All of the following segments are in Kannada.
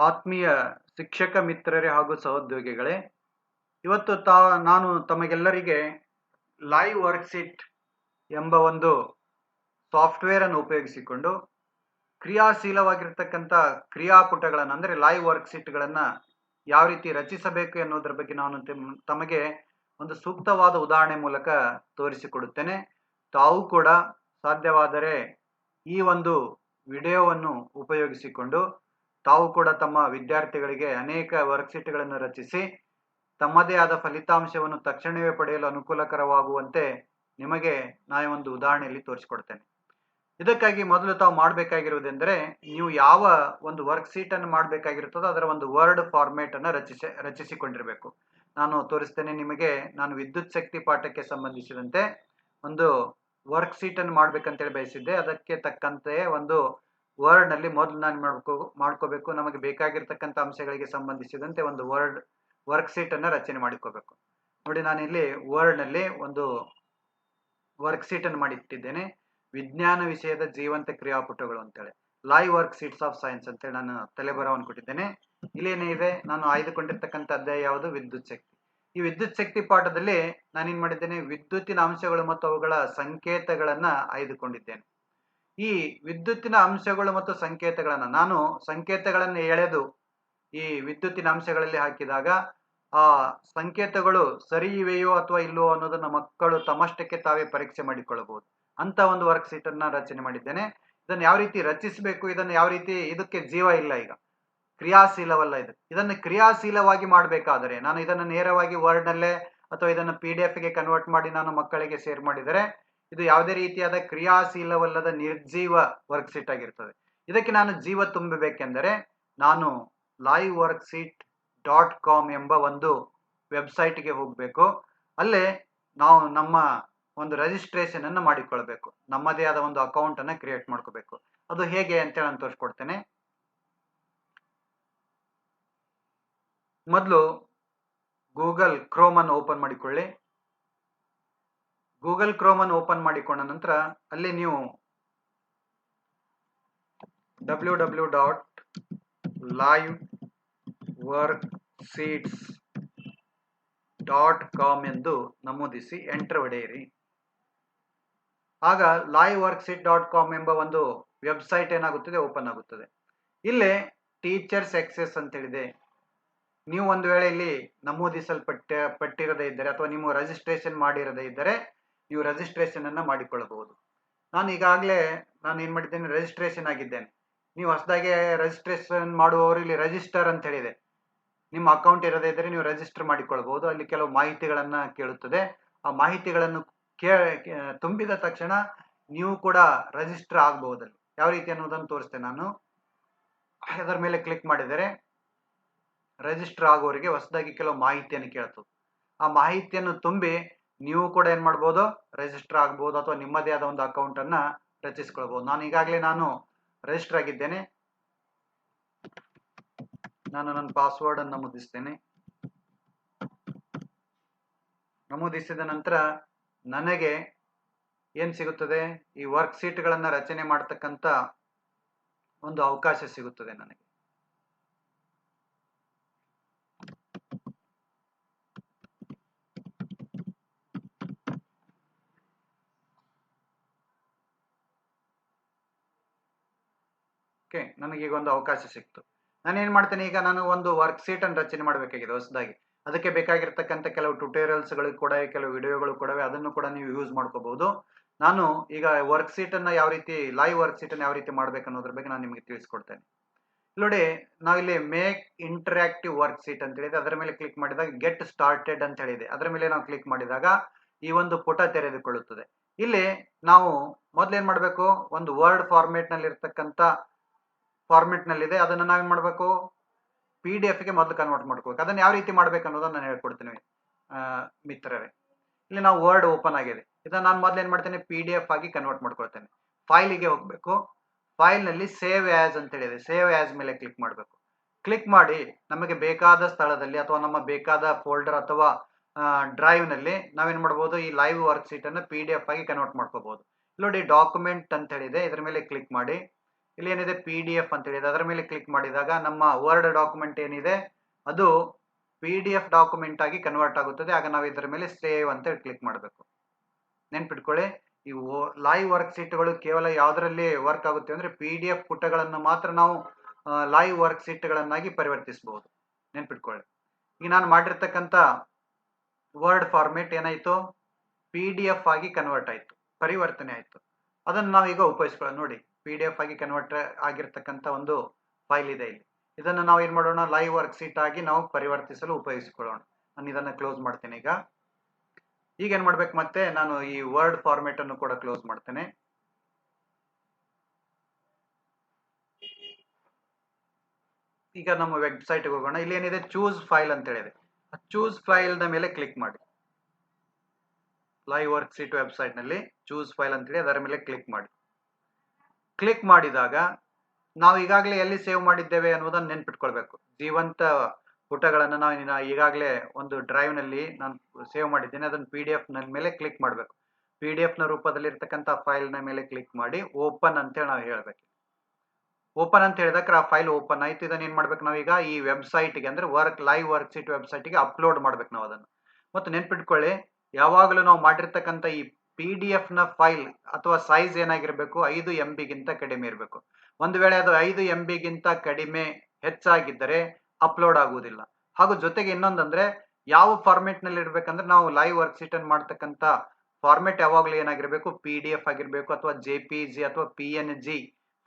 ಆತ್ಮೀಯ ಶಿಕ್ಷಕ ಮಿತ್ರರೇ ಹಾಗೂ ಸಹೋದ್ಯೋಗಿಗಳೇ, ಇವತ್ತು ನಾನು ತಮಗೆಲ್ಲರಿಗೆ ಲೈವ್ ವರ್ಕ್ಶೀಟ್ ಎಂಬ ಒಂದು ಸಾಫ್ಟ್ವೇರ್ ಅನ್ನು ಉಪಯೋಗಿಸಿಕೊಂಡು ಕ್ರಿಯಾಶೀಲವಾಗಿರ್ತಕ್ಕಂಥ ಕ್ರಿಯಾಪುಟಗಳನ್ನು ಅಂದರೆ ಲೈವ್ ವರ್ಕ್ಶೀಟ್ಗಳನ್ನು ಯಾವ ರೀತಿ ರಚಿಸಬೇಕು ಎನ್ನುವುದರ ಬಗ್ಗೆ ನಾನು ತಮಗೆ ಒಂದು ಸೂಕ್ತವಾದ ಉದಾಹರಣೆ ಮೂಲಕ ತೋರಿಸಿಕೊಡುತ್ತೇನೆ. ತಾವು ಕೂಡ ಸಾಧ್ಯವಾದರೆ ಈ ಒಂದು ವಿಡಿಯೋವನ್ನು ಉಪಯೋಗಿಸಿಕೊಂಡು ತಾವು ಕೂಡ ತಮ್ಮ ವಿದ್ಯಾರ್ಥಿಗಳಿಗೆ ಅನೇಕ ವರ್ಕ್ಶೀಟ್ಗಳನ್ನು ರಚಿಸಿ ತಮ್ಮದೇ ಆದ ಫಲಿತಾಂಶವನ್ನು ತಕ್ಷಣವೇ ಪಡೆಯಲು ಅನುಕೂಲಕರವಾಗುವಂತೆ ನಿಮಗೆ ನಾನು ಒಂದು ಉದಾಹರಣೆಯಲ್ಲಿ ತೋರಿಸಿಕೊಡ್ತೇನೆ. ಇದಕ್ಕಾಗಿ ಮೊದಲು ತಾವು ಮಾಡಬೇಕಾಗಿರುವುದೆಂದರೆ, ನೀವು ಯಾವ ಒಂದು ವರ್ಕ್ಶೀಟ್ ಅನ್ನು ಮಾಡಬೇಕಾಗಿರುತ್ತದೋ ಅದರ ಒಂದು ವರ್ಡ್ ಫಾರ್ಮೇಟ್ ಅನ್ನು ರಚಿಸಿಕೊಂಡಿರಬೇಕು. ನಾನು ತೋರಿಸ್ತೇನೆ ನಿಮಗೆ. ನಾನು ವಿದ್ಯುತ್ ಶಕ್ತಿ ಪಾಠಕ್ಕೆ ಸಂಬಂಧಿಸಿದಂತೆ ಒಂದು ವರ್ಕ್ಶೀಟ್ ಅನ್ನು ಮಾಡ್ಬೇಕಂತೇಳಿ ಬಯಸಿದ್ದೆ. ಅದಕ್ಕೆ ತಕ್ಕಂತೆ ಒಂದು ವರ್ಡ್ ನಲ್ಲಿ ಮೊದಲು ನಾನು ಮಾಡ್ಕೋಬೇಕು. ನಮಗೆ ಬೇಕಾಗಿರ್ತಕ್ಕಂಥ ಅಂಶಗಳಿಗೆ ಸಂಬಂಧಿಸಿದಂತೆ ಒಂದು ವರ್ಕ್ಶೀಟ್ ಅನ್ನು ರಚನೆ ಮಾಡಿಕೋಬೇಕು. ನೋಡಿ, ನಾನು ಇಲ್ಲಿ ವರ್ಡ್ ನಲ್ಲಿ ಒಂದು ವರ್ಕ್ಶೀಟ್ ಅನ್ನು ಮಾಡಿಟ್ಟಿದ್ದೇನೆ. ವಿಜ್ಞಾನ ವಿಷಯದ ಜೀವಂತ ಕ್ರಿಯಾಪುಟಗಳು ಅಂತೇಳಿ, live work sheets of science ಅಂತೇಳಿ ನಾನು ತಲೆಬರಹವನ್ನು ಕೊಟ್ಟಿದ್ದೇನೆ. ಇಲ್ಲೇನಿದೆ, ನಾನು ಆಯ್ದುಕೊಂಡಿರ್ತಕ್ಕಂಥ ಅಧ್ಯಾಯ ಯಾವುದು? ವಿದ್ಯುತ್ ಶಕ್ತಿ. ಈ ವಿದ್ಯುತ್ ಶಕ್ತಿ ಪಾಠದಲ್ಲಿ ನಾನೇನ್ ಮಾಡಿದ್ದೇನೆ, ವಿದ್ಯುತ್ತಿನ ಅಂಶಗಳು ಮತ್ತು ಅವುಗಳ ಸಂಕೇತಗಳನ್ನ ಆಯ್ದುಕೊಂಡಿದ್ದೇನೆ. ಈ ವಿದ್ಯುತ್ತಿನ ಅಂಶಗಳು ಮತ್ತು ನಾನು ಸಂಕೇತಗಳನ್ನು ಎಳೆದು ಈ ವಿದ್ಯುತ್ತಿನ ಅಂಶಗಳಲ್ಲಿ ಹಾಕಿದಾಗ ಆ ಸಂಕೇತಗಳು ಸರಿ ಇವೆಯೋ ಅಥವಾ ಇಲ್ಲವೋ ಅನ್ನೋದನ್ನ ಮಕ್ಕಳು ತಮ್ಮಷ್ಟಕ್ಕೆ ತಾವೇ ಪರೀಕ್ಷೆ ಮಾಡಿಕೊಳ್ಳಬಹುದು ಅಂತ ಒಂದು ವರ್ಕ್ಶೀಟ್ ಅನ್ನ ರಚನೆ ಮಾಡಿದ್ದೇನೆ. ಇದನ್ನು ಯಾವ ರೀತಿ ರಚಿಸಬೇಕು, ಇದನ್ನು ಯಾವ ರೀತಿ, ಇದಕ್ಕೆ ಜೀವ ಇಲ್ಲ, ಈಗ ಕ್ರಿಯಾಶೀಲವಲ್ಲ ಇದು. ಇದನ್ನು ಕ್ರಿಯಾಶೀಲವಾಗಿ ಮಾಡಬೇಕಾದರೆ ನಾನು ಇದನ್ನು ನೇರವಾಗಿ ವರ್ಡ್ ನಲ್ಲೇ ಅಥವಾ ಇದನ್ನು PDF ಗೆ ಕನ್ವರ್ಟ್ ಮಾಡಿ ನಾನು ಮಕ್ಕಳಿಗೆ ಶೇರ್ ಮಾಡಿದರೆ ಇದು ಯಾವುದೇ ರೀತಿಯಾದ ಕ್ರಿಯಾಶೀಲವಲ್ಲದ ನಿರ್ಜೀವ ವರ್ಕ್ಶೀಟ್ ಆಗಿರ್ತದೆ. ಇದಕ್ಕೆ ನಾನು ಜೀವ ತುಂಬಬೇಕೆಂದರೆ ನಾನು liveworksheet.com ಎಂಬ ಒಂದು ವೆಬ್ಸೈಟ್ಗೆ ಹೋಗಬೇಕು. ಅಲ್ಲೇ ನಾವು ನಮ್ಮ ಒಂದು ರಿಜಿಸ್ಟ್ರೇಷನ್ ಅನ್ನು ಮಾಡಿಕೊಳ್ಬೇಕು. ನಮ್ಮದೇ ಆದ ಒಂದು ಅಕೌಂಟ್ ಅನ್ನು ಕ್ರಿಯೇಟ್ ಮಾಡ್ಕೋಬೇಕು. ಅದು ಹೇಗೆ ಅಂತೇಳಿ ನಾನು ತೋರಿಸ್ಕೊಡ್ತೇನೆ. ಮೊದಲು ಗೂಗಲ್ ಕ್ರೋಮ್ ಅನ್ನು ಓಪನ್ ಮಾಡಿಕೊಳ್ಳಿ. ಗೂಗಲ್ ಕ್ರೋಮ್ ಅನ್ನು ಓಪನ್ ಮಾಡಿಕೊಂಡ ನಂತರ ಅಲ್ಲಿ ನೀವು www.liveworksheets.com ಎಂದು ನಮೂದಿಸಿ ಎಂಟರ್ ಹೊಡೆಯಿರಿ. ಆಗ liveworksheet.com ಎಂಬ ಒಂದು ವೆಬ್ಸೈಟ್ ಏನಾಗುತ್ತದೆ, ಓಪನ್ ಆಗುತ್ತದೆ. ಇಲ್ಲೇ ಟೀಚರ್ಸ್ ಎಕ್ಸೆಸ್ ಅಂತ ಹೇಳಿದೆ. ನೀವು ಒಂದು ವೇಳೆ ಇಲ್ಲಿ ನಮೂದಿಸಲ್ಪಟ್ಟಿರದೇ ಇದ್ದರೆ ಅಥವಾ ನೀವು ರಿಜಿಸ್ಟ್ರೇಷನ್ ಮಾಡಿರದೇ ಇದ್ದರೆ ನೀವು ರಿಜಿಸ್ಟ್ರೇಷನ್ ಅನ್ನ ಮಾಡಿಕೊಳ್ಳಬಹುದು. ನಾನು ಈಗಾಗಲೇ ಏನ್ ಮಾಡಿದ್ದೇನೆ, ರಿಜಿಸ್ಟ್ರೇಷನ್ ಆಗಿದ್ದೇನೆ. ನೀವು ಹೊಸದಾಗಿ ರಿಜಿಸ್ಟ್ರೇಷನ್ ಮಾಡುವವರು ಇಲ್ಲಿ ರಿಜಿಸ್ಟರ್ ಅಂತ ಹೇಳಿದೆ. ನಿಮ್ಮ ಅಕೌಂಟ್ ಇರದೇ ಇದ್ದರೆ ನೀವು ರಿಜಿಸ್ಟರ್ ಮಾಡಿಕೊಳ್ಳಬಹುದು. ಅಲ್ಲಿ ಕೆಲವು ಮಾಹಿತಿಗಳನ್ನ ಕೇಳುತ್ತದೆ. ಆ ಮಾಹಿತಿಗಳನ್ನು ತುಂಬಿದ ತಕ್ಷಣ ನೀವು ಕೂಡ ರಿಜಿಸ್ಟರ್ ಆಗಬಹುದಲ್ಲಿ. ಯಾವ ರೀತಿ ಅನ್ನೋದನ್ನು ತೋರಿಸ್ತೇನೆ ನಾನು. ಅದರ ಮೇಲೆ ಕ್ಲಿಕ್ ಮಾಡಿದರೆ ರಿಜಿಸ್ಟರ್ ಆಗೋರಿಗೆ ಹೊಸದಾಗಿ ಕೆಲವು ಮಾಹಿತಿಯನ್ನು ಕೇಳ್ತದೆ. ಆ ಮಾಹಿತಿಯನ್ನು ತುಂಬಿ ನೀವು ಕೂಡ ಏನ್ ಮಾಡ್ಬೋದು, ರಿಜಿಸ್ಟರ್ ಆಗಬಹುದು ಅಥವಾ ನಿಮ್ಮದೇ ಆದ ಒಂದು ಅಕೌಂಟ್ ಅನ್ನ ರಚಿಸಿಕೊಳ್ಬಹುದು. ನಾನು ಈಗಾಗಲೇ ರಿಜಿಸ್ಟರ್ ಆಗಿದ್ದೇನೆ. ನಾನು ನನ್ನ ಪಾಸ್ವರ್ಡ್ ಅನ್ನು ನಮೂದಿಸ್ತೇನೆ. ನಮೂದಿಸಿದ ನಂತರ ನನಗೆ ಏನ್ ಸಿಗುತ್ತದೆ, ಈ ವರ್ಕ್ಶೀಟ್ ಗಳನ್ನ ರಚನೆ ಮಾಡತಕ್ಕಂತ ಒಂದು ಅವಕಾಶ ಸಿಗುತ್ತದೆ ನನಗೆ. ಓಕೆ, ನನಗೀಗ ಒಂದು ಅವಕಾಶ ಸಿಕ್ತು. ನಾನೇನ್ ಮಾಡ್ತೇನೆ, ಈಗ ನಾನು ಒಂದು ವರ್ಕ್ಶೀಟ್ ಅನ್ನು ರಚನೆ ಮಾಡಬೇಕಾಗಿದೆ ಹೊಸದಾಗಿ. ಅದಕ್ಕೆ ಬೇಕಾಗಿರ್ತಕ್ಕಂಥ ಕೆಲವು ಟ್ಯುಟೋರಿಯಲ್ಸ್ಗಳು ಕೂಡ, ಕೆಲವು ವಿಡಿಯೋಗಳು ಕೂಡ, ಅದನ್ನು ಕೂಡ ನೀವು ಯೂಸ್ ಮಾಡ್ಕೋಬಹುದು. ನಾನು ಈಗ ವರ್ಕ್ಶೀಟ್ ಅನ್ನ ಯಾವ ರೀತಿ, ಲೈವ್ ವರ್ಕ್ಶೀಟ್ ಅನ್ನು ಯಾವ ರೀತಿ ಮಾಡ್ಬೇಕು ಅನ್ನೋದ್ರ ಬಗ್ಗೆ ನಾನು ನಿಮಗೆ ತಿಳಿಸ್ಕೊಡ್ತೇನೆ. ನೋಡಿ, ನಾವಿಲ್ಲಿ ಮೇಕ್ ಇಂಟರಾಕ್ಟಿವ್ ವರ್ಕ್ಶೀಟ್ ಅಂತ ಹೇಳಿದೆ. ಅದರ ಮೇಲೆ ಕ್ಲಿಕ್ ಮಾಡಿದಾಗ ಗೆಟ್ ಸ್ಟಾರ್ಟೆಡ್ ಅಂತ ಹೇಳಿದೆ. ಅದರ ಮೇಲೆ ನಾವು ಕ್ಲಿಕ್ ಮಾಡಿದಾಗ ಈ ಒಂದು ಪುಟ ತೆರೆದುಕೊಳ್ಳುತ್ತದೆ. ಇಲ್ಲಿ ನಾವು ಮೊದಲೇನ್ ಮಾಡಬೇಕು, ಒಂದು ವರ್ಡ್ ಫಾರ್ಮೇಟ್ ನಲ್ಲಿ ಇರ್ತಕ್ಕಂಥ ಫಾರ್ಮೆಟ್ ನಲ್ಲಿದೆ. ಅದನ್ನು ನಾವೇನ್ ಮಾಡಬೇಕು, PDF ಗೆ ಮೊದಲು ಕನ್ವರ್ಟ್ ಮಾಡ್ಕೋಬೇಕು. ಅದನ್ನ ಯಾವ ರೀತಿ ಮಾಡ್ಬೇಕು ಅನ್ನೋದನ್ನ ನಾನು ಹೇಳ್ಕೊಡ್ತೀನಿ ಮಿತ್ರರೇ. ಇಲ್ಲಿ ನಾವು ವರ್ಡ್ ಓಪನ್ ಆಗಿದೆ. ಇದನ್ನ ನಾನು ಮೊದಲು ಏನ್ ಮಾಡ್ತೇನೆ, PDF ಆಗಿ ಕನ್ವರ್ಟ್ ಮಾಡ್ಕೊಳ್ತೇನೆ. ಫೈಲಿಗೆ ಹೋಗ್ಬೇಕು. ಫೈಲ್ ನಲ್ಲಿ ಸೇವ್ ಆಸ್ ಅಂತ ಹೇಳಿದೆ. ಸೇವ್ ಆಸ್ ಮೇಲೆ ಕ್ಲಿಕ್ ಮಾಡಬೇಕು. ಕ್ಲಿಕ್ ಮಾಡಿ ನಮಗೆ ಬೇಕಾದ ಸ್ಥಳದಲ್ಲಿ ಅಥವಾ ನಮ್ಮ ಬೇಕಾದ ಫೋಲ್ಡರ್ ಅಥವಾ ಡ್ರೈವ್ ನಲ್ಲಿ ನಾವೇನ್ ಮಾಡಬಹುದು, ಈ ಲೈವ್ ವರ್ಕ್ಶೀಟ್ ಅನ್ನು PDF ಆಗಿ ಕನ್ವರ್ಟ್ ಮಾಡ್ಕೋಬಹುದು. ನೋಡಿ, ಡಾಕ್ಯುಮೆಂಟ್ ಅಂತ ಹೇಳಿದೆ. ಇದರ ಮೇಲೆ ಕ್ಲಿಕ್ ಮಾಡಿ ಇಲ್ಲಿ ಏನಿದೆ PDF ಅಂತ ಹೇಳಿದೆ, ಅದರ ಮೇಲೆ ಕ್ಲಿಕ್ ಮಾಡಿದಾಗ ನಮ್ಮ ವರ್ಡ್ ಡಾಕ್ಯುಮೆಂಟ್ ಏನಿದೆ ಅದು PDF ಡಾಕ್ಯುಮೆಂಟ್ ಆಗಿ ಕನ್ವರ್ಟ್ ಆಗುತ್ತದೆ. ಆಗ ನಾವು ಇದರ ಮೇಲೆ ಸೇವ್ ಅಂತ ಹೇಳಿ ಕ್ಲಿಕ್ ಮಾಡಬೇಕು. ನೆನ್ಪಿಟ್ಕೊಳ್ಳಿ, ಈ ಲೈವ್ ವರ್ಕ್ ಶೀಟ್ಗಳು ಕೇವಲ ಯಾವುದರಲ್ಲಿ ವರ್ಕ್ ಆಗುತ್ತೆ ಅಂದ್ರೆ PDF ಪುಟಗಳನ್ನು ಮಾತ್ರ ನಾವು ಲೈವ್ ವರ್ಕ್ ಶೀಟ್ಗಳನ್ನಾಗಿ ಪರಿವರ್ತಿಸಬಹುದು. ನೆನ್ಪಿಟ್ಕೊಳ್ಳಿ, ಈಗ ನಾನು ಮಾಡಿರ್ತಕ್ಕಂಥ ವರ್ಡ್ ಫಾರ್ಮೇಟ್ ಏನಾಯ್ತು, PDF ಆಗಿ ಕನ್ವರ್ಟ್ ಆಯ್ತು, ಪರಿವರ್ತನೆ ಆಯ್ತು. ಅದನ್ನು ನಾವೀಗ ಉಪಯೋಗಿಸ್ಕೊಳ್ಳೋಣ. ನೋಡಿ, PDF ಆಗಿ ಕನ್ವರ್ಟ್ ಆಗಿರ್ತಕ್ಕಂಥ ಒಂದು ಫೈಲ್ ಇದೆ ಇಲ್ಲಿ. ಇದನ್ನು ನಾವು ಏನ್ ಮಾಡೋಣ, ಲೈವ್ ವರ್ಕ್ ಶೀಟ್ ಆಗಿ ನಾವು ಪರಿವರ್ತಿಸಲು ಉಪಯೋಗಿಸಿಕೊಳ್ಳೋಣ. ನಾನು ಇದನ್ನು ಕ್ಲೋಸ್ ಮಾಡ್ತೇನೆ. ಈಗ ಏನ್ ಮಾಡ್ಬೇಕು, ಮತ್ತೆ ನಾನು ಈ ವರ್ಡ್ ಫಾರ್ಮೇಟ್ ಅನ್ನು ಕೂಡ ಕ್ಲೋಸ್ ಮಾಡ್ತೇನೆ. ಈಗ ನಮ್ಮ ವೆಬ್ಸೈಟ್ ಹೋಗೋಣ. ಇಲ್ಲಿ ಏನಿದೆ, ಚೂಸ್ ಫೈಲ್ ಅಂತ ಹೇಳಿದೆ. ಚೂಸ್ ಫೈಲ್ ನ ಮೇಲೆ ಕ್ಲಿಕ್ ಮಾಡಿ. ಲೈವ್ ವರ್ಕ್ ಶೀಟ್ ವೆಬ್ಸೈಟ್ ನಲ್ಲಿ ಚೂಸ್ ಫೈಲ್ ಅಂತ ಹೇಳಿ ಅದರ ಮೇಲೆ ಕ್ಲಿಕ್ ಮಾಡಿ. ಕ್ಲಿಕ್ ಮಾಡಿದಾಗ ನಾವು ಈಗಾಗಲೇ ಎಲ್ಲಿ ಸೇವ್ ಮಾಡಿದ್ದೇವೆ ಅನ್ನೋದನ್ನು ನೆನ್ಪಿಟ್ಕೊಳ್ಬೇಕು. ಜೀವಂತ ಪುಟಗಳನ್ನು ನಾವು ಈಗಾಗಲೇ ಒಂದು ಡ್ರೈವ್ ನಲ್ಲಿ ನಾನು ಸೇವ್ ಮಾಡಿದ್ದೇನೆ. ಅದನ್ನು PDF ನ ಮೇಲೆ ಕ್ಲಿಕ್ ಮಾಡಬೇಕು. PDF ನ ರೂಪದಲ್ಲಿ ಇರ್ತಕ್ಕಂಥ ಫೈಲ್ ನ ಮೇಲೆ ಕ್ಲಿಕ್ ಮಾಡಿ ಓಪನ್ ಅಂತ ಹೇಳಿ ನಾವು ಹೇಳ್ಬೇಕು. ಓಪನ್ ಅಂತ ಹೇಳಿದಾಗ ಆ ಫೈಲ್ ಓಪನ್ ಆಯ್ತು. ಇದನ್ನ ಏನ್ ಮಾಡ್ಬೇಕು, ನಾವೀಗ ಈ ವೆಬ್ಸೈಟ್ಗೆ ಅಂದ್ರೆ ಲೈವ್ ವರ್ಕ್ ಶೀಟ್ ವೆಬ್ಸೈಟ್ಗೆ ಅಪ್ಲೋಡ್ ಮಾಡ್ಬೇಕು ನಾವು ಅದನ್ನು. ಮತ್ತು ನೆನ್ಪಿಟ್ಕೊಳ್ಳಿ, ಯಾವಾಗಲೂ ನಾವು ಮಾಡಿರ್ತಕ್ಕಂಥ ಈ PDF ನ ಫೈಲ್ ಅಥವಾ ಸೈಜ್ ಏನಾಗಿರ್ಬೇಕು, 5 MB ಗಿಂತ ಕಡಿಮೆ ಇರಬೇಕು. ಒಂದು ವೇಳೆ ಅದು 5 MB ಗಿಂತ ಕಡಿಮೆ ಹೆಚ್ಚಾಗಿದ್ದರೆ ಅಪ್ಲೋಡ್ ಆಗುವುದಿಲ್ಲ. ಹಾಗೂ ಜೊತೆಗೆ ಇನ್ನೊಂದಂದ್ರೆ ಯಾವ ಫಾರ್ಮೆಟ್ ನಲ್ಲಿ ಇರ್ಬೇಕಂದ್ರೆ, ನಾವು ಲೈವ್ ವರ್ಕ್ ಶೀಟ್ ಅನ್ನು ಮಾಡ್ತಕ್ಕಂಥ ಫಾರ್ಮೆಟ್ ಯಾವಾಗಲೂ ಏನಾಗಿರ್ಬೇಕು, PDF ಆಗಿರ್ಬೇಕು ಅಥವಾ JPG ಅಥವಾ PNG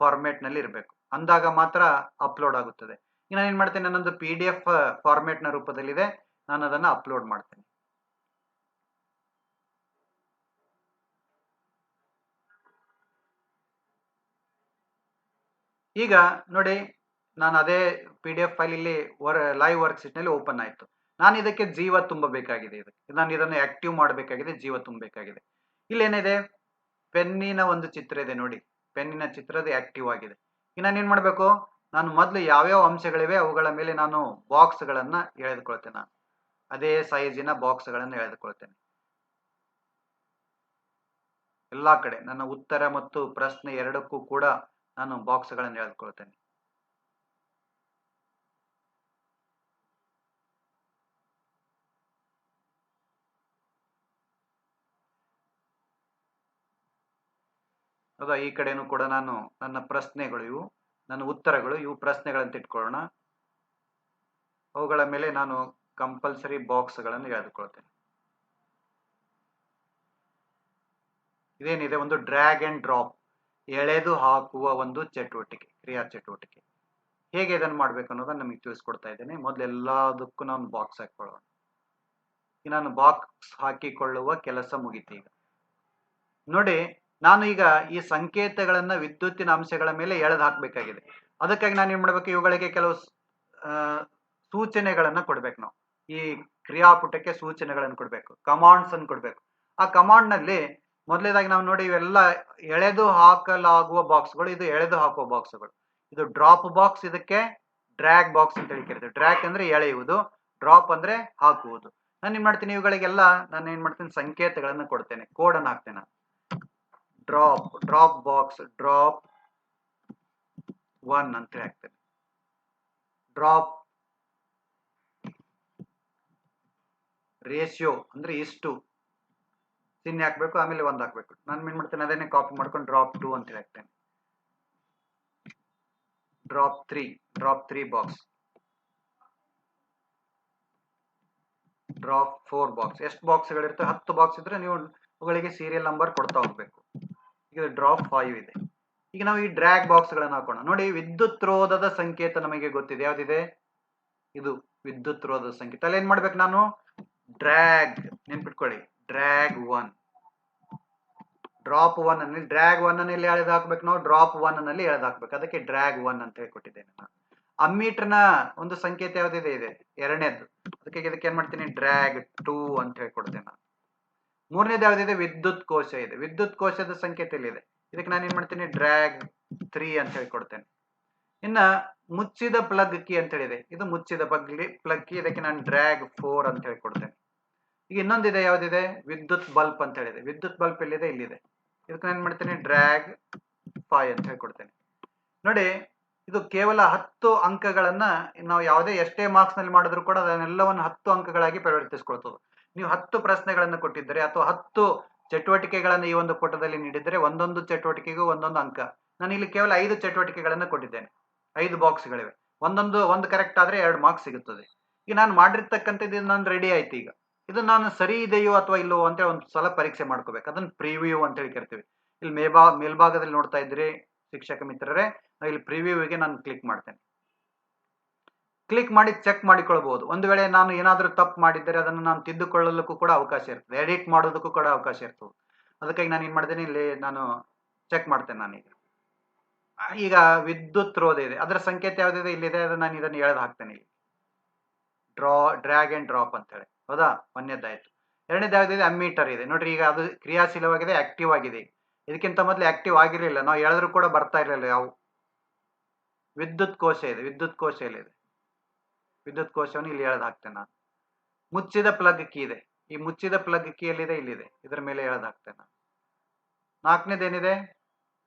ಫಾರ್ಮೆಟ್ ನಲ್ಲಿ ಇರಬೇಕು. ಅಂದಾಗ ಮಾತ್ರ ಅಪ್ಲೋಡ್ ಆಗುತ್ತದೆ. ಈಗ ನಾನು ಏನ್ ಮಾಡ್ತೇನೆ, ನನ್ನೊಂದು PDF ಫಾರ್ಮೆಟ್ ನ ರೂಪದಲ್ಲಿದೆ, ನಾನು ಅದನ್ನ ಅಪ್ಲೋಡ್ ಮಾಡ್ತೇನೆ. ಈಗ ನೋಡಿ, ನಾನು ಅದೇ PDF ಫೈಲ್ ಇಲ್ಲಿ ಲೈವ್ ವರ್ಕ್ ಶೀಟ್ ನಲ್ಲಿ ಓಪನ್ ಆಯ್ತು. ನಾನು ಇದಕ್ಕೆ ಜೀವ ತುಂಬಬೇಕಾಗಿದೆ. ನಾನು ಇದನ್ನು ಆಕ್ಟಿವ್ ಮಾಡಬೇಕಾಗಿದೆ, ಜೀವ ತುಂಬಬೇಕಾಗಿದೆ. ಇಲ್ಲಿ ಏನಿದೆ, ಪೆನ್ನಿನ ಒಂದು ಚಿತ್ರ ಇದೆ ನೋಡಿ, ಪೆನ್ನಿನ ಚಿತ್ರದ ಆಕ್ಟಿವ್ ಆಗಿದೆ. ಈಗ ನಾನು ಏನ್ ಮಾಡ್ಬೇಕು, ನಾನು ಮೊದಲು ಯಾವ್ಯಾವ ಅಂಶಗಳಿವೆ ಅವುಗಳ ಮೇಲೆ ನಾನು ಬಾಕ್ಸ್ ಗಳನ್ನ ಎಳೆದುಕೊಳ್ತೇನೆ. ನಾನು ಅದೇ ಸೈಜಿನ ಬಾಕ್ಸ್ ಗಳನ್ನು ಎಳೆದುಕೊಳ್ತೇನೆ. ಎಲ್ಲಾ ಕಡೆ ನನ್ನ ಉತ್ತರ ಮತ್ತು ಪ್ರಶ್ನೆ ಎರಡಕ್ಕೂ ಕೂಡ ನಾನು ಬಾಕ್ಸ್ ಗಳನ್ನು ಎಳೆದುಕೊಳ್ತೇನೆ. ಹೌದಾ, ಈ ಕಡೆನೂ ಕೂಡ ನಾನು ನನ್ನ ಪ್ರಶ್ನೆಗಳು, ಇವು ನನ್ನ ಉತ್ತರಗಳು, ಇವು ಪ್ರಶ್ನೆಗಳಂತ ಇಟ್ಕೊಳ್ಳೋಣ. ಅವುಗಳ ಮೇಲೆ ನಾನು ಕಂಪಲ್ಸರಿ ಬಾಕ್ಸ್ ಗಳನ್ನು ಎಳೆದುಕೊಳ್ತೇನೆ. ಇದೇನಿದೆ, ಒಂದು ಡ್ರ್ಯಾಗ್ ಅಂಡ್ ಡ್ರಾಪ್, ಎಳೆದು ಹಾಕುವ ಒಂದು ಚಟುವಟಿಕೆ, ಕ್ರಿಯಾ ಚಟುವಟಿಕೆ. ಹೇಗೆ ಇದನ್ನು ಮಾಡ್ಬೇಕು ಅನ್ನೋದನ್ನ ನಮಗೆ ತಿಳಿಸ್ಕೊಡ್ತಾ ಇದ್ದೇನೆ. ಮೊದಲು ಎಲ್ಲದಕ್ಕೂ ನಾನು ಬಾಕ್ಸ್ ಹಾಕೊಳ್ಳೋಣ. ಈಗ ನಾನು ಬಾಕ್ಸ್ ಹಾಕಿಕೊಳ್ಳುವ ಕೆಲಸ ಮುಗಿತು. ಈಗ ನೋಡಿ, ನಾನು ಈಗ ಈ ಸಂಕೇತಗಳನ್ನ ವಿದ್ಯುತ್ತಿನ ಅಂಶಗಳ ಮೇಲೆ ಎಳೆದು ಹಾಕಬೇಕಾಗಿದೆ. ಅದಕ್ಕಾಗಿ ನಾನು ಏನ್ ಮಾಡ್ಬೇಕು, ಇವುಗಳಿಗೆ ಕೆಲವು ಸೂಚನೆಗಳನ್ನ ಕೊಡ್ಬೇಕು. ನಾವು ಈ ಕ್ರಿಯಾಪುಟಕ್ಕೆ ಸೂಚನೆಗಳನ್ನು ಕೊಡ್ಬೇಕು, ಕಮಾಂಡ್ಸ್ ಅನ್ನು ಕೊಡ್ಬೇಕು. ಆ ಕಮಾಂಡ್ ನಲ್ಲಿ ಮೊದಲೇದಾಗಿ ನಾವು ನೋಡಿ, ಇವೆಲ್ಲ ಎಳೆದು ಹಾಕಲಾಗುವ ಬಾಕ್ಸ್ಗಳು, ಇದು ಎಳೆದು ಹಾಕುವ ಬಾಕ್ಸ್ಗಳು. ಇದು ಡ್ರಾಪ್ ಬಾಕ್ಸ್, ಇದಕ್ಕೆ ಡ್ರ್ಯಾಗ್ ಬಾಕ್ಸ್ ಅಂತ ಹೇಳಿ ಕರೀತೀವಿ. ಡ್ರ್ಯಾಗ್ ಅಂದ್ರೆ ಎಳೆಯುವುದು, ಡ್ರಾಪ್ ಅಂದ್ರೆ ಹಾಕುವುದು. ನಾನು ಏನ್ ಮಾಡ್ತೀನಿ, ಇವುಗಳಿಗೆಲ್ಲ ನಾನು ಏನ್ ಮಾಡ್ತೀನಿ, ಸಂಕೇತಗಳನ್ನು ಕೊಡ್ತೇನೆ, ಕೋಡ್ ಅನ್ನು ಹಾಕ್ತೇನೆ. ಡ್ರಾಪ್ ಬಾಕ್ಸ್, ಡ್ರಾಪ್ 1 ಅಂತ ಹಾಕ್ತೇನೆ. ಡ್ರಾಪ್ ರೇಷಿಯೋ ಅಂದ್ರೆ ಇಷ್ಟು ಚಿಹ್ನೆ ಹಾಕ್ಬೇಕು, ಆಮೇಲೆ 1 ಹಾಕ್ಬೇಕು. ನಾನು ಏನ್ ಮಾಡ್ತೇನೆ, ಅದನ್ನೇ ಕಾಪಿ ಮಾಡ್ಕೊಂಡು ಡ್ರಾಪ್ 2 ಅಂತ ಹಾಕ್ತೇನೆ. Drop 3 box, drop 4 box. ಎಷ್ಟು ಬಾಕ್ಸ್ಗಳಿರ್ತವೆ, 10 ಬಾಕ್ಸ್ ಇದ್ರೆ ನೀವು ಅವುಗಳಿಗೆ ಸೀರಿಯಲ್ ನಂಬರ್ ಕೊಡ್ತಾ ಹೋಗ್ಬೇಕು. ಈಗ ಡ್ರಾಪ್ 5 ಇದೆ. ಈಗ ನಾವು ಈ ಡ್ರ್ಯಾಗ್ ಬಾಕ್ಸ್ ಗಳನ್ನ ಹಾಕೋಣ. ನೋಡಿ, ವಿದ್ಯುತ್ ರೋಧದ ಸಂಕೇತ ನಮಗೆ ಗೊತ್ತಿದೆ, ಯಾವ್ದಿದೆ, ಇದು ವಿದ್ಯುತ್ ರೋಧದ ಸಂಕೇತ. ಅಲ್ಲಿ ಏನ್ ಮಾಡ್ಬೇಕು, ನಾನು ಡ್ರ್ಯಾಗ್, ನೆನ್ಪಿಟ್ಕೊಳ್ಳಿ, ಡ್ರ್ಯಾಗ್ 1, ಡ್ರಾಪ್ 1 ಅನ್ನು ಡ್ರ್ಯಾಗ್ 1 ಅನ್ನು ಎಳೆದು ಹಾಕ್ಬೇಕು. ನಾವು ಡ್ರಾಪ್ 1 ನಲ್ಲಿ ಎಳೆದು ಹಾಕ್ಬೇಕು, ಅದಕ್ಕೆ ಡ್ರ್ಯಾಗ್ 1 ಅಂತ ಹೇಳಿ ಕೊಟ್ಟಿದ್ದೇನೆ ನಾನು. ಅಮ್ಮೀಟರ್ ನ ಒಂದು ಸಂಕೇತ ಯಾವ್ದಿದೆ, ಇದೆ ಎರಡನೇದು, ಅದಕ್ಕೆ ಇದಕ್ಕೆ ಏನ್ ಮಾಡ್ತೀನಿ, ಡ್ರ್ಯಾಗ್ 2 ಅಂತ ಹೇಳಿ ಕೊಡ್ತೇನೆ ನಾನು. ಮೂರನೇದು ಯಾವ್ದಿದೆ, ವಿದ್ಯುತ್ ಕೋಶ ಇದೆ, ವಿದ್ಯುತ್ ಕೋಶದ ಸಂಕೇತ ಇಲ್ಲಿದೆ, ಇದಕ್ಕೆ ನಾನು ಏನ್ ಮಾಡ್ತೀನಿ, ಡ್ರ್ಯಾಗ್ 3 ಅಂತ ಹೇಳಿ ಕೊಡ್ತೇನೆ. ಇನ್ನ ಮುಚ್ಚಿದ ಪ್ಲಗ್ ಕೀ ಅಂತ ಹೇಳಿದೆ, ಇದು ಮುಚ್ಚಿದ ಪ್ಲಗ್ ಕೀ, ಇದಕ್ಕೆ ನಾನು ಡ್ರ್ಯಾಗ್ 4 ಅಂತ ಹೇಳಿ ಕೊಡ್ತೇನೆ. ಈಗ ಇನ್ನೊಂದಿದೆ, ಯಾವ್ದಿದೆ, ವಿದ್ಯುತ್ ಬಲ್ಬ್ ಅಂತ ಹೇಳಿದೆ, ವಿದ್ಯುತ್ ಬಲ್ಬ್ ಎಲ್ಲಿದೆ, ಇಲ್ಲಿದೆ, ಇದಕ್ಕೆ ನಾನು ಏನ್ ಮಾಡ್ತೇನೆ, ಡ್ರ್ಯಾಗ್ 5 ಅಂತ ಹೇಳಿ ಕೊಡ್ತೇನೆ. ನೋಡಿ, ಇದು ಕೇವಲ 10 ಅಂಕಗಳನ್ನ ನಾವು ಯಾವುದೇ ಎಷ್ಟೇ ಮಾರ್ಕ್ಸ್ ನಲ್ಲಿ ಮಾಡಿದ್ರು ಕೂಡ ಅದನ್ನೆಲ್ಲವನ್ನು 10 ಅಂಕಗಳಾಗಿ ಪರಿವರ್ತಿಸಿಕೊಳ್ತದೆ. ನೀವು 10 ಪ್ರಶ್ನೆಗಳನ್ನು ಕೊಟ್ಟಿದ್ದರೆ ಅಥವಾ 10 ಚಟುವಟಿಕೆಗಳನ್ನು ಈ ಒಂದು ಪುಟದಲ್ಲಿ ನೀಡಿದರೆ ಒಂದೊಂದು ಚಟುವಟಿಕೆಗೂ ಒಂದೊಂದು ಅಂಕ. ನಾನು ಇಲ್ಲಿ ಕೇವಲ 5 ಚಟುವಟಿಕೆಗಳನ್ನು ಕೊಟ್ಟಿದ್ದೇನೆ. 5 ಬಾಕ್ಸ್ಗಳಿವೆ. ಒಂದು ಕರೆಕ್ಟ್ ಆದ್ರೆ 2 ಮಾರ್ಕ್ಸ್ ಸಿಗುತ್ತದೆ. ಈಗ ನಾನು ಮಾಡಿರ್ತಕ್ಕಂಥದ್ದು ಇದು ನಾನು ರೆಡಿ ಆಯ್ತು. ಈಗ ಇದು ನಾನು ಸರಿ ಇದೆಯೋ ಅಥವಾ ಇಲ್ಲವೋ ಅಂತ ಒಂದು ಸಲ ಪರೀಕ್ಷೆ ಮಾಡ್ಕೋಬೇಕು. ಅದನ್ನ ಪ್ರಿವ್ಯೂ ಅಂತ ಹೇಳಿ ಕರಿತೀವಿ. ಇಲ್ಲಿ ಮೇಲ್ಭಾಗದಲ್ಲಿ ನೋಡ್ತಾ ಇದ್ರಿ ಶಿಕ್ಷಕ ಮಿತ್ರರೇ, ಇಲ್ಲಿ ಪ್ರಿವ್ಯೂಗೆ ನಾನು ಕ್ಲಿಕ್ ಮಾಡ್ತೇನೆ. ಕ್ಲಿಕ್ ಮಾಡಿ ಚೆಕ್ ಮಾಡಿಕೊಳ್ಬಹುದು. ಒಂದು ವೇಳೆ ನಾನು ಏನಾದರೂ ತಪ್ಪು ಮಾಡಿದ್ದರೆ ಅದನ್ನು ನಾನು ತಿದ್ದುಕೊಳ್ಳಲಿಕ್ಕೂ ಕೂಡ ಅವಕಾಶ ಇರ್ತದೆ, ಎಡಿಟ್ ಮಾಡೋದಕ್ಕೂ ಕೂಡ ಅವಕಾಶ ಇರ್ತದೆ. ಅದಕ್ಕಾಗಿ ನಾನು ಏನ್ ಮಾಡ್ತೇನೆ, ಇಲ್ಲಿ ನಾನು ಚೆಕ್ ಮಾಡ್ತೇನೆ. ನಾನೀಗ ಈಗ ವಿದ್ಯುತ್ ರೋಧ ಇದೆ, ಅದರ ಸಂಕೇತ ಯಾವ್ದಿದೆ ಇಲ್ಲಿದೆ, ಅದು ನಾನು ಇದನ್ನು ಎಳೆದು ಹಾಕ್ತೇನೆ. ಇಲ್ಲಿ ಡ್ರ್ಯಾಗ್ ಅಂಡ್ ಡ್ರಾಪ್ ಅಂತ ಹೇಳಿ, ಹೌದಾ? ಒಂದನೇದಾಯ್ತು. ಎರಡನೇದು ಯಾವ್ದಿದೆ, ಅಮ್ಮೀಟರ್ ಇದೆ ನೋಡ್ರಿ. ಈಗ ಅದು ಕ್ರಿಯಾಶೀಲವಾಗಿದೆ, ಆಕ್ಟಿವ್ ಆಗಿದೆ. ಇದಕ್ಕಿಂತ ಮೊದಲು ಆಕ್ಟಿವ್ ಆಗಿರಲಿಲ್ಲ, ನಾವು ಎಳೆದ್ರು ಕೂಡ ಬರ್ತಾ ಇರಲಿಲ್ಲ ಯಾವ. ವಿದ್ಯುತ್ ಕೋಶ ಇದೆ, ವಿದ್ಯುತ್ ಕೋಶ ಇಲ್ಲಿದೆ. ವಿದ್ಯುತ್ ಕೋಶವನ್ನು ಇಲ್ಲಿ ಎಳೆದು ಹಾಕ್ತೇನೆ ನಾನು. ಮುಚ್ಚಿದ ಪ್ಲಗ್ ಕೀ ಇದೆ, ಈ ಮುಚ್ಚಿದ ಪ್ಲಗ್ ಕೀ ಎಲ್ಲಿದೆ, ಇಲ್ಲಿದೆ. ಇದರ ಮೇಲೆ ಎಳೆದು ಹಾಕ್ತೇನೆ ನಾನು. ನಾಲ್ಕನೇದೇನಿದೆ,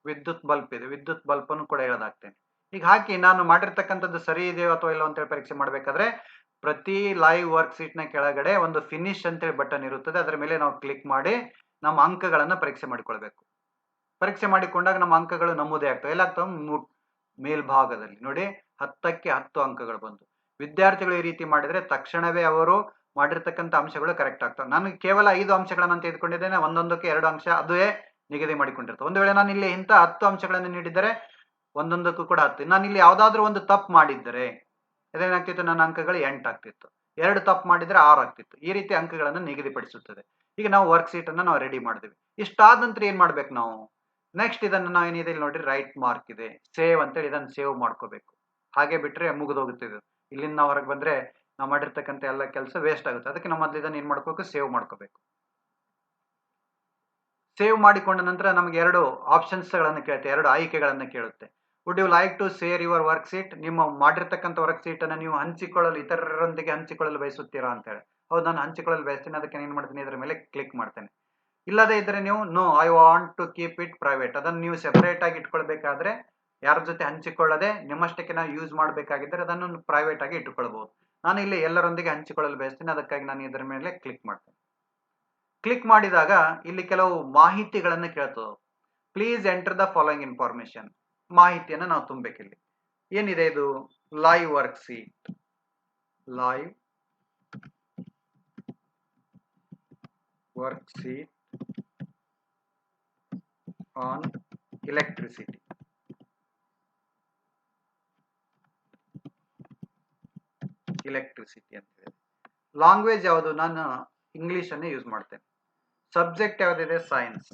ವಿದ್ಯುತ್ ಬಲ್ಬ್ ಇದೆ, ವಿದ್ಯುತ್ ಬಲ್ಬ್ ಅನ್ನು ಕೂಡ ಎಳೆದು ಹಾಕ್ತೇನೆ. ಈಗ ಹಾಕಿ ನಾನು ಮಾಡಿರ್ತಕ್ಕಂಥದ್ದು ಸರಿ ಇದೆಯೋ ಅಥವಾ ಇಲ್ಲ ಅಂತೇಳಿ ಪರೀಕ್ಷೆ ಮಾಡಬೇಕಾದ್ರೆ ಪ್ರತಿ ಲೈವ್ ವರ್ಕ್ ಶೀಟ್ ನ ಕೆಳಗಡೆ ಒಂದು ಫಿನಿಶ್ ಅಂತೇಳಿ ಬಟನ್ ಇರುತ್ತದೆ. ಅದರ ಮೇಲೆ ನಾವು ಕ್ಲಿಕ್ ಮಾಡಿ ನಮ್ಮ ಅಂಕಗಳನ್ನು ಪರೀಕ್ಷೆ ಮಾಡಿಕೊಳ್ಬೇಕು. ಪರೀಕ್ಷೆ ಮಾಡಿಕೊಂಡಾಗ ನಮ್ಮ ಅಂಕಗಳು ನಮೂದೇ ಆಗ್ತವೆ. ಎಲ್ಲಾಗ್ತವೆ, ಮೇಲ್ಭಾಗದಲ್ಲಿ ನೋಡಿ 10ಕ್ಕೆ 10 ಅಂಕಗಳು ಬಂತು. ವಿದ್ಯಾರ್ಥಿಗಳು ಈ ರೀತಿ ಮಾಡಿದ್ರೆ ತಕ್ಷಣವೇ ಅವರು ಮಾಡಿರ್ತಕ್ಕಂಥ ಅಂಶಗಳು ಕರೆಕ್ಟ್ ಆಗ್ತವೆ. ನಾನು ಕೇವಲ 5 ಅಂಶಗಳನ್ನು ತೆಗೆದುಕೊಂಡಿದ್ದೇನೆ, ಒಂದೊಂದಕ್ಕೆ 2 ಅಂಶ ಅದುವೇ ನಿಗದಿ ಮಾಡಿಕೊಂಡಿರ್ತವೆ. ಒಂದು ವೇಳೆ ನಾನು ಇಲ್ಲಿ ಇಂಥ 10 ಅಂಶಗಳನ್ನು ನೀಡಿದರೆ ಒಂದೊಂದಕ್ಕೂ ಕೂಡ 10. ನಾನು ಇಲ್ಲಿ ಯಾವ್ದಾದ್ರು ಒಂದು ತಪ್ಪು ಮಾಡಿದ್ದರೆ ಅದೇನಾಗ್ತಿತ್ತು, ನನ್ನ ಅಂಕಗಳು 8 ಆಗ್ತಿತ್ತು. 2 ತಪ್ಪು ಮಾಡಿದ್ರೆ 6 ಆಗ್ತಿತ್ತು. ಈ ರೀತಿ ಅಂಕಗಳನ್ನು ನಿಗದಿಪಡಿಸುತ್ತದೆ. ಈಗ ನಾವು ವರ್ಕ್ ಶೀಟ್ ಅನ್ನು ನಾವು ರೆಡಿ ಮಾಡಿದ್ವಿ. ಇಷ್ಟಾದ ನಂತರ ಏನ್ ಮಾಡ್ಬೇಕು ನಾವು, ನೆಕ್ಸ್ಟ್ ಇದನ್ನು ನಾವು ಏನಿದೆ ಇಲ್ಲಿ ನೋಡಿ, ರೈಟ್ ಮಾರ್ಕ್ ಇದೆ, ಸೇವ್ ಅಂತೇಳಿ ಇದನ್ನು ಸೇವ್ ಮಾಡ್ಕೋಬೇಕು. ಹಾಗೆ ಬಿಟ್ರೆ ಮುಗಿದೋಗುತ್ತಿದೆ. ಇಲ್ಲಿಂದ ನಾವು ಹೊರಗೆ ಬಂದ್ರೆ ನಾವು ಮಾಡಿರ್ತಕ್ಕಂಥ ಎಲ್ಲ ಕೆಲಸ ವೇಸ್ಟ್ ಆಗುತ್ತೆ. ಅದಕ್ಕೆ ನಾವು ಮೊದಲು ಇದನ್ನು ಏನ್ ಮಾಡ್ಕೋಬೇಕು, ಸೇವ್ ಮಾಡ್ಕೋಬೇಕು. ಸೇವ್ ಮಾಡಿಕೊಂಡ ನಂತರ ನಮಗೆ 2 ಆಪ್ಷನ್ಸ್ ಗಳನ್ನು ಕೇಳುತ್ತೆ, 2 ಆಯ್ಕೆಗಳನ್ನು ಕೇಳುತ್ತೆ. Would you like to share your worksheet? ನಿಮ್ಮ ಮಾಡಿರ್ತಕ್ಕಂಥ ವರ್ಕ್ ಶೀಟ್ ಅನ್ನು ನೀವು ಹಂಚಿಕೊಳ್ಳಲು, ಇತರರೊಂದಿಗೆ ಹಂಚಿಕೊಳ್ಳಲು ಬಯಸುತ್ತೀರಾ ಅಂತ ಹೇಳಿ. ಹೌದು, ನಾನು ಹಂಚಿಕೊಳ್ಳಲು ಬಯಸ್ತೀನಿ. ಅದಕ್ಕೆ ಏನ್ ಮಾಡ್ತೀನಿ, ಇದರ ಮೇಲೆ ಕ್ಲಿಕ್ ಮಾಡ್ತೇನೆ. ಇಲ್ಲದೇ ಇದ್ರೆ ನೀವು no I want to keep it private, ಅದನ್ನು ನೀವು ಸೆಪರೇಟ್ ಆಗಿ ಇಟ್ಕೊಳ್ಬೇಕಾದ್ರೆ ಯಾರ ಜೊತೆ ಹಂಚಿಕೊಳ್ಳದೆ ನಿಮ್ಮಷ್ಟಕ್ಕೆ ನಾವು ಯೂಸ್ ಮಾಡಬೇಕಾಗಿದ್ದರೆ ಅದನ್ನು ಪ್ರೈವೇಟ್ ಆಗಿ ಇಟ್ಟುಕೊಳ್ಬಹುದು. ನಾನು ಇಲ್ಲಿ ಎಲ್ಲರೊಂದಿಗೆ ಹಂಚಿಕೊಳ್ಳಲು ಬಯಸ್ತೀನಿ, ಅದಕ್ಕಾಗಿ ನಾನು ಇದರ ಮೇಲೆ ಕ್ಲಿಕ್ ಮಾಡ್ತೇನೆ. ಕ್ಲಿಕ್ ಮಾಡಿದಾಗ ಇಲ್ಲಿ ಕೆಲವು ಮಾಹಿತಿಗಳನ್ನು ಕೇಳ್ತದೆ. Please enter the following information. ಮಾಹಿತಿಯನ್ನು ನಾವು ತುಂಬಬೇಕಿಲ್ಲಿ. ಏನಿದೆ ಇದು, live worksheet, live worksheet on electricity. Electricity ಅಂತ ಹೇಳಿ. ಲ್ಯಾಂಗ್ವೇಜ್ ಯಾವುದು, ನಾನು ಇಂಗ್ಲಿಷ್ ಅನ್ನೇ ಯೂಸ್ ಮಾಡ್ತೇನೆ. ಸಬ್ಜೆಕ್ಟ್ ಯಾವುದಿದೆ, ಸೈನ್ಸ್.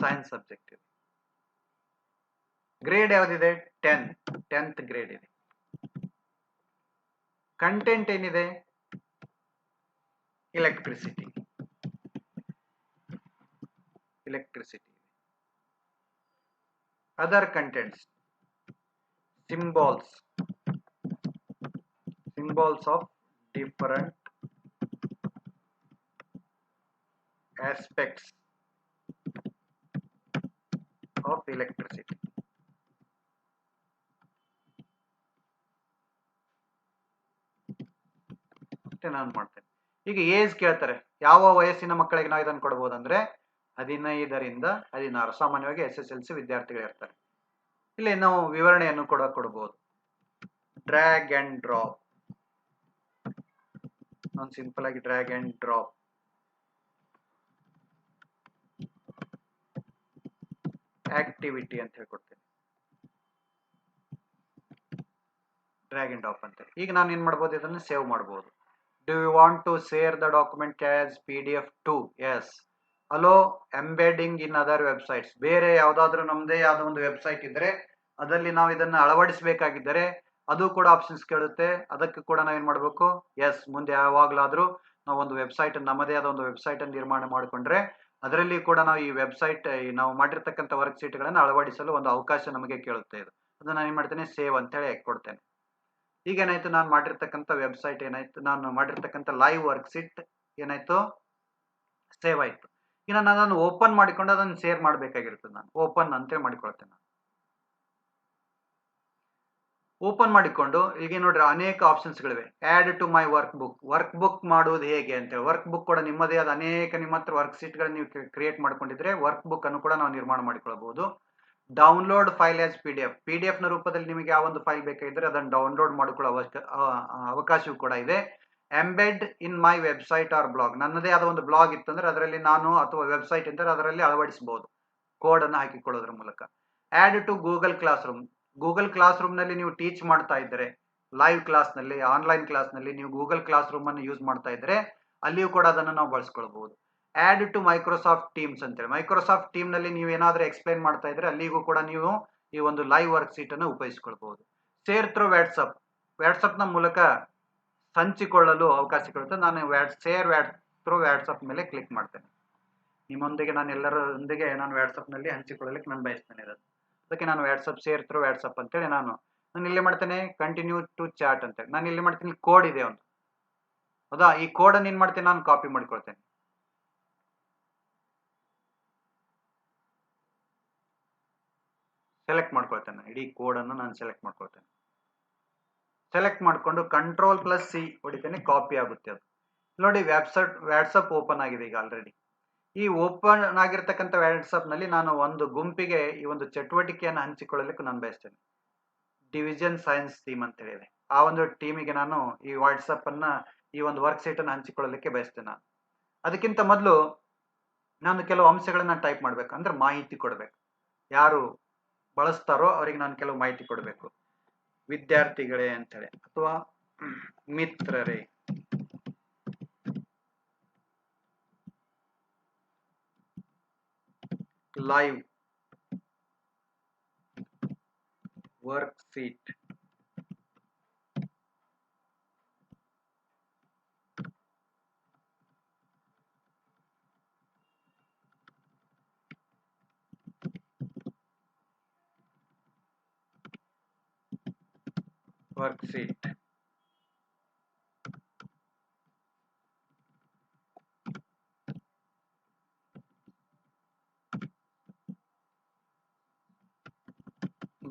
ಸೈನ್ಸ್ ಸಬ್ಜೆಕ್ಟ್ ಇದೆ. ಗ್ರೇಡ್ ಯಾವುದಿದೆ, 10th ಗ್ರೇಡ್ ಇದೆ. ಕಂಟೆಂಟ್ ಏನಿದೆ, electricity. Electricity. Other contents, symbols of different aspects of electricity. ನಾನು ಮಾಡ್ತೇನೆ. ಈಗ ಏಜ್ ಕೇಳ್ತಾರೆ, ಯಾವ ವಯಸ್ಸಿನ ಮಕ್ಕಳಿಗೆ ನಾವು ಇದನ್ನು ಕೊಡಬಹುದು ಅಂದ್ರೆ 15ರಿಂದ 16. ಸಾಮಾನ್ಯವಾಗಿ SSLC ವಿದ್ಯಾರ್ಥಿಗಳು ಇರ್ತಾರೆ. ಇಲ್ಲಿ ನಾವು ವಿವರಣೆಯನ್ನು ಕೂಡ ಕೊಡಬಹುದು. ಡ್ರ್ಯಾಗ್ ಅಂಡ್ ಡ್ರಾಪ್, ನಾನು ಸಿಂಪಲ್ ಆಗಿ ಡ್ರ್ಯಾಗ್ ಅಂಡ್ ಡ್ರಾಪ್. ಆಕ್ಟಿವಿಟಿ ಅಂತ ಹೇಳ್ಕೊಡ್ತೇನೆ, ಡ್ರ್ಯಾಗ್ ಅಂಡ್ ಡ್ರಾಪ್ ಅಂತ. ಈಗ ನಾನು ಏನ್ ಮಾಡಬಹುದು, ಇದನ್ನು ಸೇವ್ ಮಾಡಬಹುದು. Do you want to share the document as PDF too? Yes. Allow embedding in other websites. ಬೇರೆ ಯಾವುದಾದ್ರೂ ನಮ್ಮದೇ ಆದ ಒಂದು ವೆಬ್ಸೈಟ್ ಇದ್ರೆ ಅದರಲ್ಲಿ ನಾವು ಇದನ್ನು ಅಳವಡಿಸಬೇಕಾಗಿದ್ದರೆ ಅದು ಕೂಡ ಆಪ್ಷನ್ಸ್ ಕೇಳುತ್ತೆ. ಅದಕ್ಕೆ ಕೂಡ ನಾವು ಏನು ಮಾಡಬೇಕು, ಎಸ್. ಮುಂದೆ ಯಾವಾಗಲಾದರೂ ನಾವು ಒಂದು ವೆಬ್ಸೈಟ್, ನಮ್ಮದೇ ಆದ ಒಂದು ವೆಬ್ಸೈಟ್ ಅನ್ನು ನಿರ್ಮಾಣ ಮಾಡಿಕೊಂಡ್ರೆ ಅದರಲ್ಲಿ ಕೂಡ ನಾವು ಈ ವೆಬ್ಸೈಟ್, ನಾವು ಮಾಡಿರ್ತಕ್ಕಂಥ ವರ್ಕ್ ಶೀಟ್ಗಳನ್ನು ಅಳವಡಿಸಲು ಒಂದು ಅವಕಾಶ ನಮಗೆ ಕೇಳುತ್ತೆ. ಇದು ಅದನ್ನು ನಾನು ಏನು ಮಾಡ್ತೇನೆ, ಸೇವ್ ಅಂತೇಳಿ ಕೊಡ್ತೇನೆ. ಈಗ ಏನಾಯ್ತು, ನಾನು ಮಾಡಿರ್ತಕ್ಕಂಥ ವೆಬ್ಸೈಟ್ ಏನಾಯ್ತು, ನಾನು ಮಾಡಿರ್ತಕ್ಕಂಥ ಲೈವ್ ವರ್ಕ್ ಶೀಟ್ ಏನಾಯ್ತು, ಸೇವ್ ಆಯ್ತು. ಈಗ ನಾನು ಅದನ್ನು ಓಪನ್ ಮಾಡಿಕೊಂಡು ಅದನ್ನು ಶೇರ್ ಮಾಡಬೇಕಾಗಿರ್ತದೆ. ನಾನು ಓಪನ್ ಅಂತೇಳಿ ಮಾಡಿಕೊಳ್ತೇನೆ. ನಾನು ಓಪನ್ ಮಾಡಿಕೊಂಡು ಈಗ ನೋಡ್ರಿ ಅನೇಕ ಆಪ್ಷನ್ಸ್ಗಳಿವೆ. Add to my workbook ಮಾಡುವುದು ಹೇಗೆ ಅಂತೇಳಿ. ವರ್ಕ್ ಬುಕ್ ಕೂಡ ನಿಮ್ಮದೇ ಆದ ಅನೇಕ ನಿಮ್ಮ ಹತ್ರ ವರ್ಕ್ ಶೀಟ್ಗಳನ್ನು ನೀವು ಕ್ರಿಯೇಟ್ ಮಾಡ್ಕೊಂಡಿದ್ರೆ ವರ್ಕ್ ಬುಕ್ ಅನ್ನು ಕೂಡ ನಾವು ನಿರ್ಮಾಣ ಮಾಡಿಕೊಳ್ಳಬಹುದು. Download file as P D F ನ ರೂಪದಲ್ಲಿ ನಿಮಗೆ ಯಾವ ಒಂದು ಫೈಲ್ ಬೇಕಾಗಿದ್ರೆ ಅದನ್ನು ಡೌನ್ಲೋಡ್ ಮಾಡಿಕೊಳ್ಳೋ ಅವಕಾಶವೂ ಕೂಡ ಇದೆ. ಎಂಬೆಡ್ ಇನ್ ಮೈ ವೆಬ್ಸೈಟ್ ಆರ್ ಬ್ಲಾಗ್, ನನ್ನದೇ ಆದ ಒಂದು ಬ್ಲಾಗ್ ಇತ್ತಂದ್ರೆ ಅದರಲ್ಲಿ ನಾನು, ಅಥವಾ ವೆಬ್ಸೈಟ್ ಇದ್ದರೆ ಅದರಲ್ಲಿ ಅಳವಡಿಸಬಹುದು ಕೋಡ್ ಅನ್ನು ಹಾಕಿಕೊಳ್ಳೋದ್ರ ಮೂಲಕ. Add to Google classroom ನಲ್ಲಿ ನೀವು ಟೀಚ್ ಮಾಡ್ತಾ ಇದ್ದರೆ, ಲೈವ್ ಕ್ಲಾಸ್ ನಲ್ಲಿ, ಆನ್ಲೈನ್ ಕ್ಲಾಸ್ ನಲ್ಲಿ ನೀವು ಗೂಗಲ್ ಕ್ಲಾಸ್ ರೂಮ್ ಅನ್ನು ಯೂಸ್ ಮಾಡ್ತಾ ಇದ್ರೆ ಅಲ್ಲಿಯೂ ಕೂಡ ಅದನ್ನು ನಾವು ಬಳಸ್ಕೊಳ್ಬಹುದು. ಆ್ಯಡ್ ಟು ಮೈಕ್ರೋಸಾಫ್ಟ್ ಟೀಮ್ಸ್ ಅಂತೇಳಿ, ಮೈಕ್ರೋಸಾಫ್ಟ್ ಟೀಮ್ ನಲ್ಲಿ ನೀವು ಏನಾದರೂ ಎಕ್ಸ್ಪ್ಲೈನ್ ಮಾಡ್ತಾ ಇದ್ರೆ ಅಲ್ಲಿಗೂ ಕೂಡ ನೀವು ಈ ಒಂದು ಲೈವ್ ವರ್ಕ್ ಶೀಟ್ ಅನ್ನು ಉಪಯೋಗಿಸಿಕೊಳ್ಬಹುದು. ಶೇರ್ ಥ್ರೂ ವಾಟ್ಸಪ್ ನ ಮೂಲಕ ಹಂಚಿಕೊಳ್ಳಲು ಅವಕಾಶ ಕೊಡುತ್ತೆ. ನಾನು ಶೇರ್ ಥ್ರೂ ವಾಟ್ಸಪ್ ಮೇಲೆ ಕ್ಲಿಕ್ ಮಾಡ್ತೇನೆ. ನಿಮ್ಮೊಂದಿಗೆ ನಾನು ಎಲ್ಲರೊಂದಿಗೆ ನಾನು ವಾಟ್ಸಪ್ ನಲ್ಲಿ ಹಂಚಿಕೊಳ್ಳಲಿಕ್ಕೆ ನಾನು ಬಯಸ್ತೇನೆ ಇರೋದು. ಅದಕ್ಕೆ ನಾನು ಶೇರ್ ಥ್ರೂ ವಾಟ್ಸಪ್ ಅಂತೇಳಿ ನಾನು ಇಲ್ಲಿ ಮಾಡ್ತೇನೆ ಕಂಟಿನ್ಯೂ ಟು ಚಾಟ್ ಅಂತೇಳಿ. ನಾನು ಇಲ್ಲಿ ಮಾಡ್ತೀನಿ ಕೋಡ್ ಇದೆ ಒಂದು, ಹೌದಾ? ಈ ಕೋಡ್ ಅನ್ನು ಏನ್ ಮಾಡ್ತೇನೆ, ನಾನು ಕಾಪಿ ಮಾಡ್ಕೊಳ್ತೇನೆ. ಸೆಲೆಕ್ಟ್ ಮಾಡ್ಕೊಳ್ತೇನೆ, ಇಡೀ ಕೋಡ್ ಅನ್ನು ನಾನು ಸೆಲೆಕ್ಟ್ ಮಾಡ್ಕೊಳ್ತೇನೆ. ಸೆಲೆಕ್ಟ್ ಮಾಡಿಕೊಂಡು Ctrl+C ಹೊಡಿತೇನೆ, ಕಾಪಿ ಆಗುತ್ತೆ ಅದು. ನೋಡಿ ವಾಟ್ಸಪ್ ಓಪನ್ ಆಗಿದೆ ಈಗ ಆಲ್ರೆಡಿ. ಈ ಓಪನ್ ಆಗಿರ್ತಕ್ಕಂಥ ವಾಟ್ಸಪ್ ನಲ್ಲಿ ನಾನು ಒಂದು ಗುಂಪಿಗೆ ಈ ಒಂದು ಚಟುವಟಿಕೆಯನ್ನು ಹಂಚಿಕೊಳ್ಳಲಿಕ್ಕೆ ನಾನು ಬಯಸ್ತೇನೆ. ಡಿವಿಷನ್ ಸೈನ್ಸ್ ಟೀಮ್ ಅಂತ ಹೇಳಿದೆ, ಆ ಒಂದು ಟೀಮಿಗೆ ನಾನು ಈ ವಾಟ್ಸಪ್ ಅನ್ನ, ಈ ಒಂದು ವರ್ಕ್ ಶೀಟ್ ಅನ್ನು ಹಂಚಿಕೊಳ್ಳಲಿಕ್ಕೆ ಬಯಸ್ತೇನೆ. ನಾನು ಅದಕ್ಕಿಂತ ಮೊದಲು ನಾನು ಕೆಲವು ಅಂಶಗಳನ್ನ ಟೈಪ್ ಮಾಡ್ಬೇಕು, ಅಂದ್ರೆ ಮಾಹಿತಿ ಕೊಡಬೇಕು. ಯಾರು ಬಳಸ್ತಾರೋ ಅವರಿಗೆ ನಾನು ಕೆಲವು ಮಾಹಿತಿ ಕೊಡಬೇಕು. ವಿದ್ಯಾರ್ಥಿಗಳೇ ಅಂತೇಳಿ, ಅಥವಾ ಮಿತ್ರರೇ, ಲೈವ್ ವರ್ಕ್ ಶೀಟ್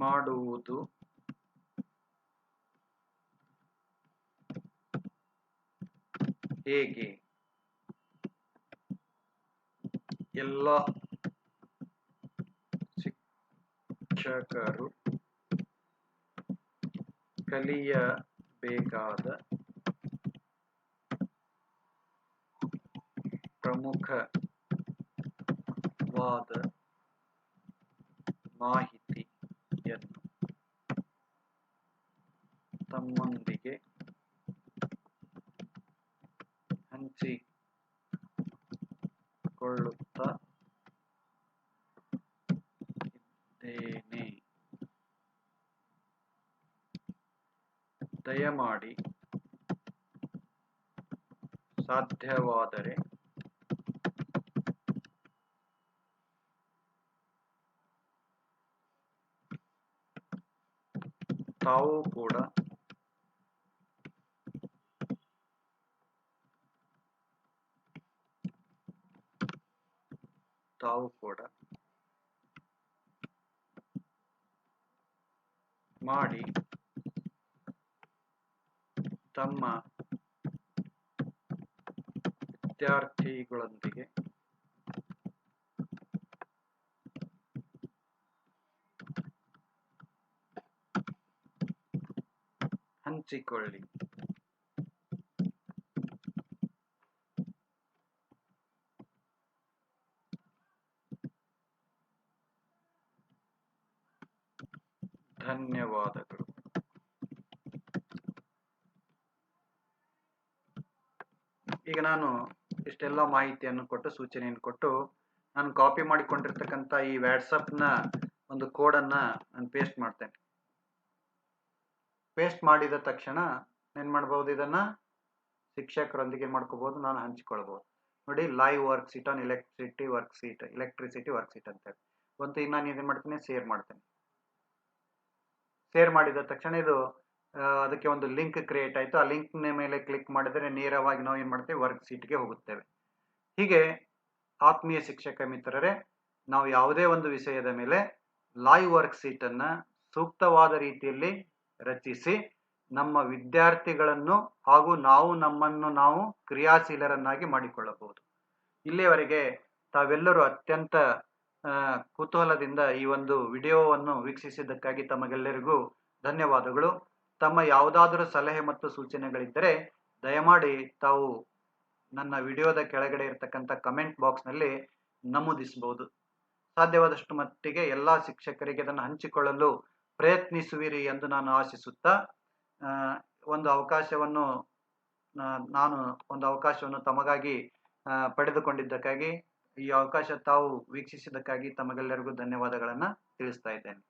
ಮಾಡುವುದು ಹೇಗೆ? ಎಲ್ಲ ಶಿಕ್ಷಕರು ಕಲಿಯಬೇಕಾದ ಪ್ರಮುಖವಾದ ಮಾಹಿತಿಯನ್ನು ತಮ್ಮೊಂದಿಗೆ ಹಂಚಿಕೊಳ್ಳುತ್ತಾ ಇದ್ದೇನೆ. ದಯಮಾಡಿ ಸಾಧ್ಯವಾದರೆ ತಾವು ಕೂಡ ಮಾಡಿ ತಮ್ಮ ವಿದ್ಯಾರ್ಥಿಗಳೊಂದಿಗೆ ಹಂಚಿಕೊಳ್ಳಿ. ಧನ್ಯವಾದಗಳು. ಈಗ ನಾನು ಇಷ್ಟೆಲ್ಲ ಮಾಹಿತಿಯನ್ನು ಕೊಟ್ಟು, ಸೂಚನೆಯನ್ನು ಕೊಟ್ಟು, ನಾನು ಕಾಪಿ ಮಾಡಿಕೊಂಡಿರ್ತಕ್ಕಂಥ ಈ ವಾಟ್ಸಪ್ನ ಒಂದು ಕೋಡನ್ನು ನಾನು ಪೇಸ್ಟ್ ಮಾಡ್ತೇನೆ. ಪೇಸ್ಟ್ ಮಾಡಿದ ತಕ್ಷಣ ಏನು ಮಾಡ್ಬೋದು, ಇದನ್ನು ಶಿಕ್ಷಕರೊಂದಿಗೆ ಮಾಡ್ಕೋಬಹುದು, ನಾನು ಹಂಚಿಕೊಳ್ಬಹುದು. ನೋಡಿ, live worksheet on electricity work sheet ಅಂತೇಳಿ ಒಂದು. ಈಗ ನಾನು ಏನು ಮಾಡ್ತೀನಿ, ಶೇರ್ ಮಾಡ್ತೇನೆ. ಶೇರ್ ಮಾಡಿದ ತಕ್ಷಣ ಇದು ಅದಕ್ಕೆ ಒಂದು ಲಿಂಕ್ ಕ್ರಿಯೇಟ್ ಆಯಿತು. ಆ ಲಿಂಕ್ ಮೇಲೆ ಕ್ಲಿಕ್ ಮಾಡಿದರೆ ನೇರವಾಗಿ ನಾವು ಏನು ಮಾಡ್ತೇವೆ, ವರ್ಕ್ ಶೀಟ್ಗೆ ಹೋಗುತ್ತೇವೆ. ಹೀಗೆ ಆತ್ಮೀಯ ಶಿಕ್ಷಕ ಮಿತ್ರರೇ, ನಾವು ಯಾವುದೇ ಒಂದು ವಿಷಯದ ಮೇಲೆ ಲೈವ್ ವರ್ಕ್ ಶೀಟ್ ಅನ್ನ ಸೂಕ್ತವಾದ ರೀತಿಯಲ್ಲಿ ರಚಿಸಿ ನಮ್ಮ ವಿದ್ಯಾರ್ಥಿಗಳನ್ನು ಹಾಗೂ ನಮ್ಮನ್ನು ನಾವು ಕ್ರಿಯಾಶೀಲರನ್ನಾಗಿ ಮಾಡಿಕೊಳ್ಳಬಹುದು. ಇಲ್ಲಿಯವರೆಗೆ ತಾವೆಲ್ಲರೂ ಅತ್ಯಂತ ಕುತೂಹಲದಿಂದ ಈ ಒಂದು ವಿಡಿಯೋವನ್ನು ವೀಕ್ಷಿಸಿದ್ದಕ್ಕಾಗಿ ತಮಗೆಲ್ಲರಿಗೂ ಧನ್ಯವಾದಗಳು. ತಮ್ಮ ಯಾವುದಾದರೂ ಸಲಹೆ ಮತ್ತು ಸೂಚನೆಗಳಿದ್ದರೆ ದಯಮಾಡಿ ತಾವು ನನ್ನ ವಿಡಿಯೋದ ಕೆಳಗಡೆ ಇರತಕ್ಕಂಥ ಕಮೆಂಟ್ ಬಾಕ್ಸ್ನಲ್ಲಿ ನಮೂದಿಸಬಹುದು. ಸಾಧ್ಯವಾದಷ್ಟು ಮಟ್ಟಿಗೆ ಎಲ್ಲ ಶಿಕ್ಷಕರಿಗೆ ಅದನ್ನು ಹಂಚಿಕೊಳ್ಳಲು ಪ್ರಯತ್ನಿಸುವಿರಿ ಎಂದು ನಾನು ಆಶಿಸುತ್ತಾ ಒಂದು ಅವಕಾಶವನ್ನು ತಮಗಾಗಿ ಪಡೆದುಕೊಂಡಿದ್ದಕ್ಕಾಗಿ, ಈ ಅವಕಾಶ ತಾವು ವೀಕ್ಷಿಸಿದ್ದಕ್ಕಾಗಿ ತಮಗೆಲ್ಲರಿಗೂ ಧನ್ಯವಾದಗಳನ್ನು ತಿಳಿಸ್ತಾ ಇದ್ದೇನೆ.